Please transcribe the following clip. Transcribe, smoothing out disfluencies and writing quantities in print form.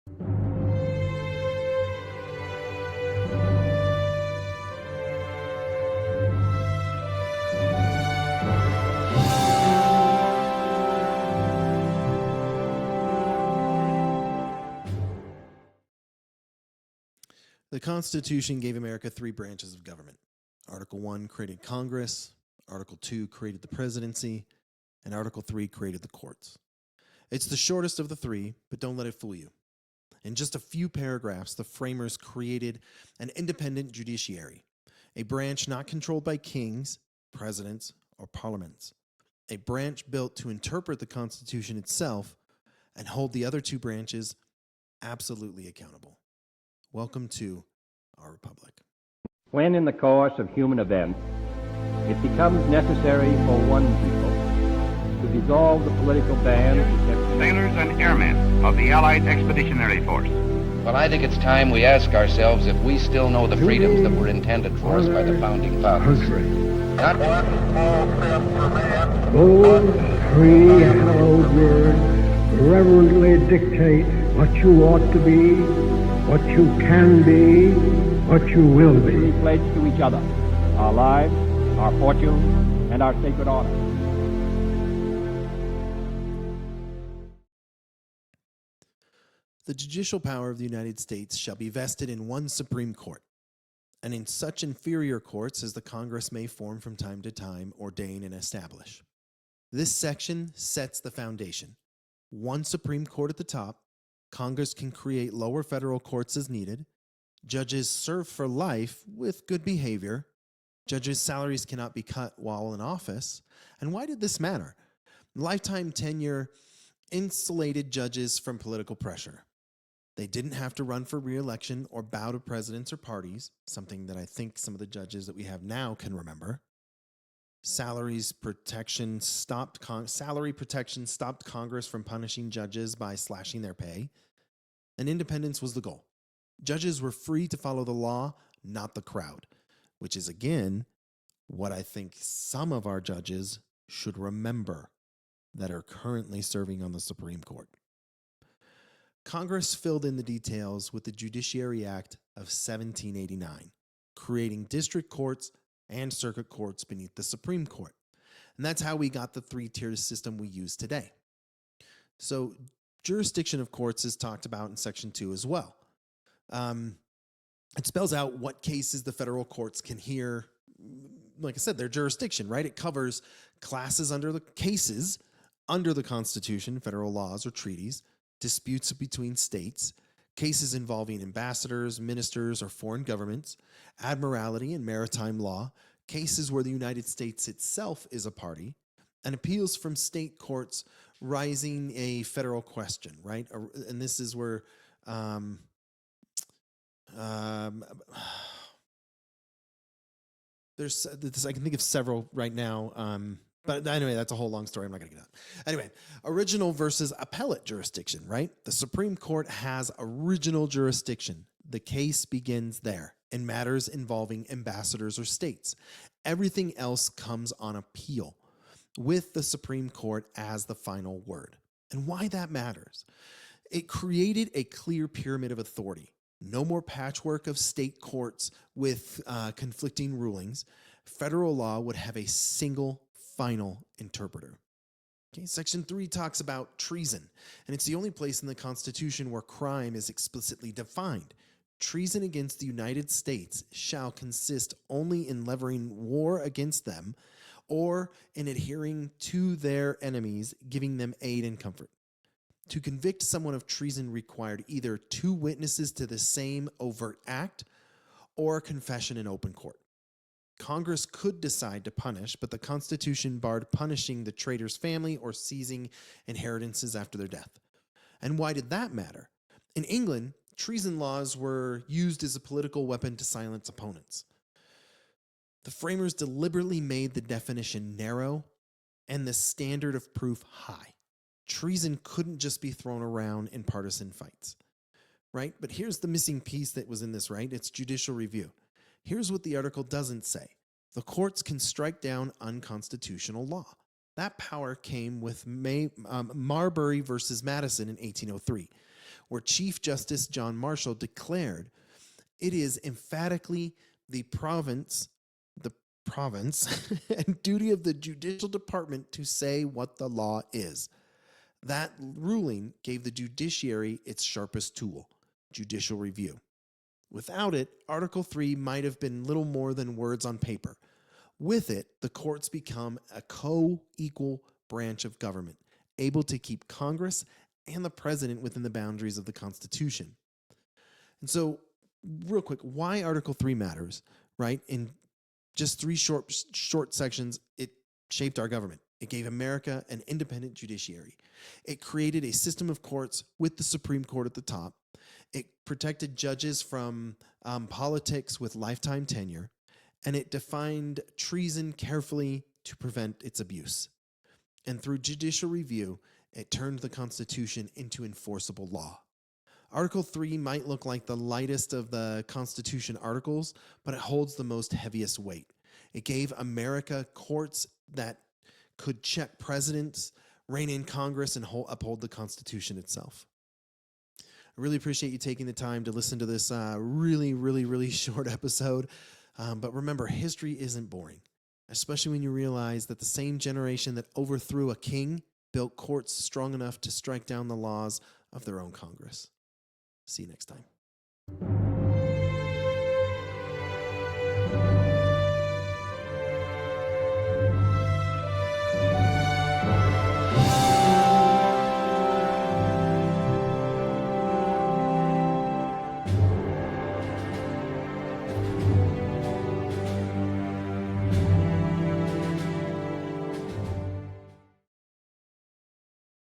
The Constitution gave America three branches of government. Article 1 created Congress, Article 2 created the presidency, and Article 3 created the courts. It's the shortest of the three, but don't let it fool you. In just a few paragraphs, the framers created an independent judiciary, a branch not controlled by kings, presidents, or parliaments, a branch built to interpret the Constitution itself and hold the other two branches absolutely accountable. Welcome to our republic. When in the course of human events it becomes necessary for one people to dissolve the political band, sailors and airmen of the Allied Expeditionary Force. Well, I think it's time we ask ourselves if we still know the freedoms that were intended for us by the founding fathers. Not one small step for man. Those three hallowed words reverently dictate what you ought to be, what you can be, what you will be. We pledge to each other our lives, our fortunes, and our sacred honor. The judicial power of the United States shall be vested in one Supreme Court, and in such inferior courts as the Congress may form from time to time, ordain and establish. This section sets the foundation. One Supreme Court at the top. Congress can create lower federal courts as needed. Judges serve for life with good behavior. Judges' salaries cannot be cut while in office. And why did this matter? Lifetime tenure insulated judges from political pressure. They didn't have to run for re-election or bow to presidents or parties, something that I think some of the judges that we have now can remember. Salary protection stopped Congress from punishing judges by slashing their pay. And independence was the goal. Judges were free to follow the law, not the crowd, which is, again, what I think some of our judges should remember that are currently serving on the Supreme Court. Congress filled in the details with the Judiciary Act of 1789, creating district courts and circuit courts beneath the Supreme Court. And that's how we got the three-tier system we use today. So jurisdiction of courts is talked about in Section 2 as well. It spells out what cases the federal courts can hear. Like I said, their jurisdiction, right? It covers cases under the Constitution, federal laws or treaties, disputes between states, cases involving ambassadors, ministers, or foreign governments, admiralty and maritime law, cases where the United States itself is a party, and appeals from state courts raising a federal question, right? And this is where there's this, I can think of several right now, but anyway, that's a whole long story. I'm not going to get that. Anyway, original versus appellate jurisdiction, right? The Supreme Court has original jurisdiction. The case begins there in matters involving ambassadors or states. Everything else comes on appeal, with the Supreme Court as the final word. And why that matters? It created a clear pyramid of authority. No more patchwork of state courts with conflicting rulings. Federal law would have a single final interpreter. Okay, Section 3 talks about treason, and it's the only place in the Constitution where crime is explicitly defined. Treason against the United States shall consist only in levying war against them or in adhering to their enemies, giving them aid and comfort. To convict someone of treason required either two witnesses to the same overt act or confession in open court. Congress could decide to punish, but the Constitution barred punishing the traitor's family or seizing inheritances after their death. And why did that matter? In England, treason laws were used as a political weapon to silence opponents. The framers deliberately made the definition narrow and the standard of proof high. Treason couldn't just be thrown around in partisan fights, right? But here's the missing piece that was in this, right? It's judicial review. Here's what the article doesn't say. The courts can strike down unconstitutional law. That power came with Marbury versus Madison in 1803, where Chief Justice John Marshall declared, "It is emphatically the province and duty of the judicial department to say what the law is." That ruling gave the judiciary its sharpest tool, judicial review. Without it, Article 3 might have been little more than words on paper. With it, the courts become a co-equal branch of government, able to keep Congress and the president within the boundaries of the Constitution. And so, real quick, why Article 3 matters, right? In just three short sections, it shaped our government. It gave America an independent judiciary. It created a system of courts with the Supreme Court at the top. It protected judges from politics with lifetime tenure, and it defined treason carefully to prevent its abuse. And through judicial review, it turned the Constitution into enforceable law. Article 3 might look like the lightest of the Constitution articles, but it holds the most heaviest weight. It gave America courts that could check presidents, rein in Congress, and uphold the Constitution itself. I really appreciate you taking the time to listen to this really short episode. But remember, history isn't boring, especially when you realize that the same generation that overthrew a king built courts strong enough to strike down the laws of their own Congress. See you next time.